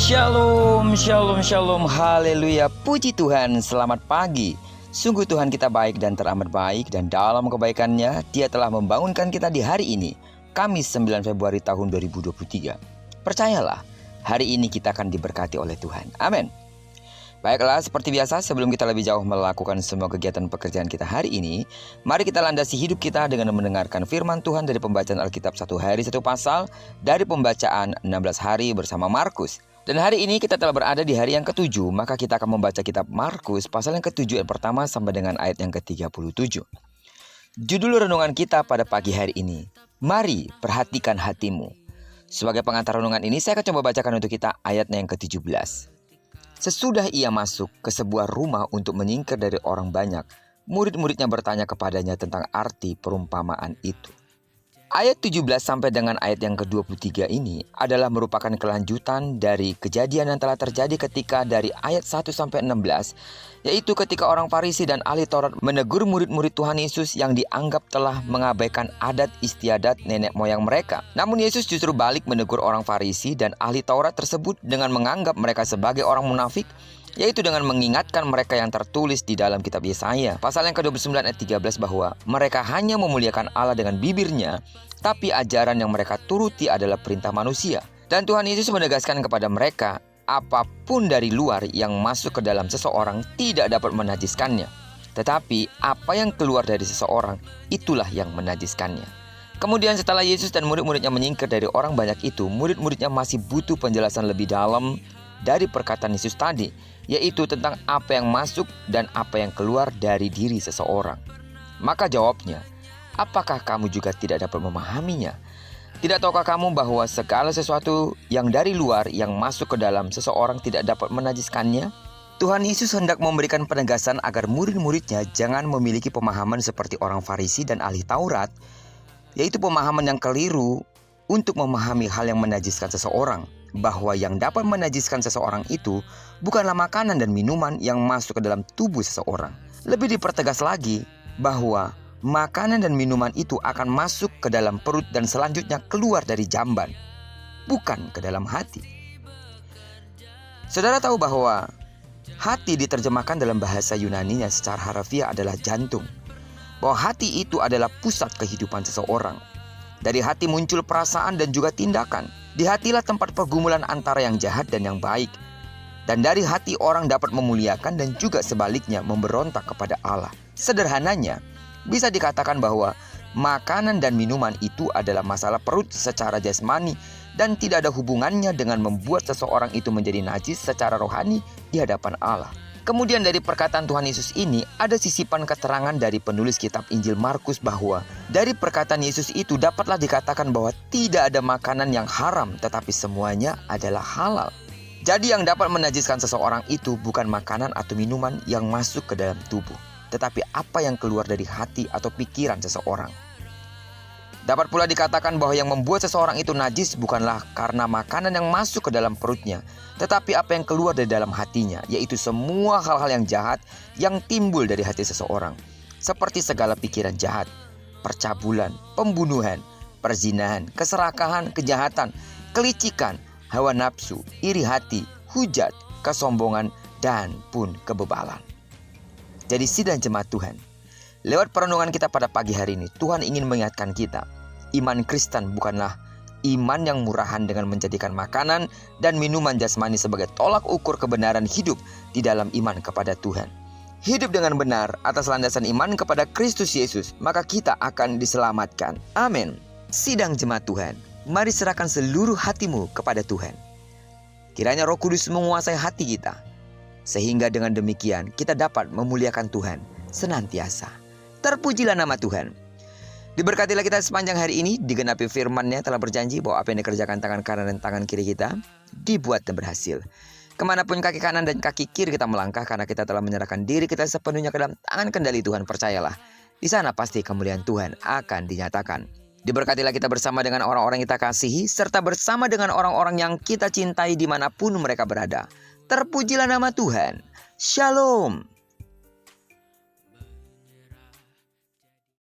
Shalom, shalom, shalom, haleluya, puji Tuhan, selamat pagi. Sungguh Tuhan kita baik dan teramat baik, dan dalam kebaikannya Dia telah membangunkan kita di hari ini, Kamis 9 Februari tahun 2023. Percayalah, hari ini kita akan diberkati oleh Tuhan. Amin. Baiklah, seperti biasa, sebelum kita lebih jauh melakukan semua kegiatan pekerjaan kita hari ini, mari kita landasi hidup kita dengan mendengarkan firman Tuhan dari pembacaan Alkitab 1 hari 1 pasal dari pembacaan 16 hari bersama Markus. Dan hari ini kita telah berada di hari yang ke-7, maka kita akan membaca kitab Markus pasal yang ke-7 ayat pertama sampai dengan ayat yang ke-37. Judul renungan kita pada pagi hari ini, mari perhatikan hatimu. Sebagai pengantar renungan ini, saya akan coba bacakan untuk kita ayatnya yang ke-17. Sesudah ia masuk ke sebuah rumah untuk menyingkir dari orang banyak, murid-muridnya bertanya kepadanya tentang arti perumpamaan itu. Ayat 17 sampai dengan ayat yang ke-23 ini adalah merupakan kelanjutan dari kejadian yang telah terjadi ketika dari ayat 1 sampai 16, yaitu ketika orang Farisi dan ahli Taurat menegur murid-murid Tuhan Yesus yang dianggap telah mengabaikan adat istiadat nenek moyang mereka. Namun Yesus justru balik menegur orang Farisi dan ahli Taurat tersebut dengan menganggap mereka sebagai orang munafik, yaitu dengan mengingatkan mereka yang tertulis di dalam kitab Yesaya pasal yang ke-29 ayat 13 bahwa mereka hanya memuliakan Allah dengan bibirnya, tapi ajaran yang mereka turuti adalah perintah manusia. Dan Tuhan Yesus menegaskan kepada mereka, apapun dari luar yang masuk ke dalam seseorang tidak dapat menajiskannya, tetapi apa yang keluar dari seseorang itulah yang menajiskannya. Kemudian setelah Yesus dan murid-muridnya menyingkir dari orang banyak itu, murid-muridnya masih butuh penjelasan lebih dalam dari perkataan Yesus tadi, yaitu tentang apa yang masuk dan apa yang keluar dari diri seseorang. Maka jawabnya, apakah kamu juga tidak dapat memahaminya? Tidak tahukah kamu bahwa segala sesuatu yang dari luar yang masuk ke dalam seseorang tidak dapat menajiskannya? Tuhan Yesus hendak memberikan penegasan agar murid-muridnya jangan memiliki pemahaman seperti orang Farisi dan ahli Taurat, yaitu pemahaman yang keliru untuk memahami hal yang menajiskan seseorang, bahwa yang dapat menajiskan seseorang itu bukanlah makanan dan minuman yang masuk ke dalam tubuh seseorang. Lebih dipertegas lagi bahwa makanan dan minuman itu akan masuk ke dalam perut dan selanjutnya keluar dari jamban, bukan ke dalam hati. Saudara tahu bahwa hati diterjemahkan dalam bahasa Yunaninya secara harfiah adalah jantung, bahwa hati itu adalah pusat kehidupan seseorang. Dari hati muncul perasaan dan juga tindakan. Di hatilah tempat pergumulan antara yang jahat dan yang baik. Dan dari hati orang dapat memuliakan dan juga sebaliknya memberontak kepada Allah. Sederhananya, bisa dikatakan bahwa makanan dan minuman itu adalah masalah perut secara jasmani dan tidak ada hubungannya dengan membuat seseorang itu menjadi najis secara rohani di hadapan Allah. Kemudian dari perkataan Tuhan Yesus ini ada sisipan keterangan dari penulis kitab Injil Markus bahwa dari perkataan Yesus itu dapatlah dikatakan bahwa tidak ada makanan yang haram, tetapi semuanya adalah halal. Jadi yang dapat menajiskan seseorang itu bukan makanan atau minuman yang masuk ke dalam tubuh, tetapi apa yang keluar dari hati atau pikiran seseorang. Dapat pula dikatakan bahwa yang membuat seseorang itu najis bukanlah karena makanan yang masuk ke dalam perutnya, tetapi apa yang keluar dari dalam hatinya, yaitu semua hal-hal yang jahat yang timbul dari hati seseorang, seperti segala pikiran jahat, percabulan, pembunuhan, perzinahan, keserakahan, kejahatan, kelicikan, hawa nafsu, iri hati, hujat, kesombongan, dan pun kebebalan. Jadi sidang jemaat Tuhan, lewat perenungan kita pada pagi hari ini, Tuhan ingin mengingatkan kita, iman Kristen bukanlah iman yang murahan dengan menjadikan makanan dan minuman jasmani sebagai tolak ukur kebenaran hidup di dalam iman kepada Tuhan. Hidup dengan benar atas landasan iman kepada Kristus Yesus, maka kita akan diselamatkan. Amin. Sidang jemaat Tuhan, mari serahkan seluruh hatimu kepada Tuhan. Kiranya Roh Kudus menguasai hati kita, sehingga dengan demikian kita dapat memuliakan Tuhan senantiasa. Terpujilah nama Tuhan. Diberkatilah kita sepanjang hari ini, digenapi firman-Nya telah berjanji bahwa apa yang dikerjakan tangan kanan dan tangan kiri kita dibuat dan berhasil. Kemanapun kaki kanan dan kaki kiri kita melangkah, karena kita telah menyerahkan diri kita sepenuhnya ke dalam tangan kendali Tuhan, percayalah, di sana pasti kemuliaan Tuhan akan dinyatakan. Diberkatilah kita bersama dengan orang-orang yang kita kasihi, serta bersama dengan orang-orang yang kita cintai dimanapun mereka berada. Terpujilah nama Tuhan. Shalom.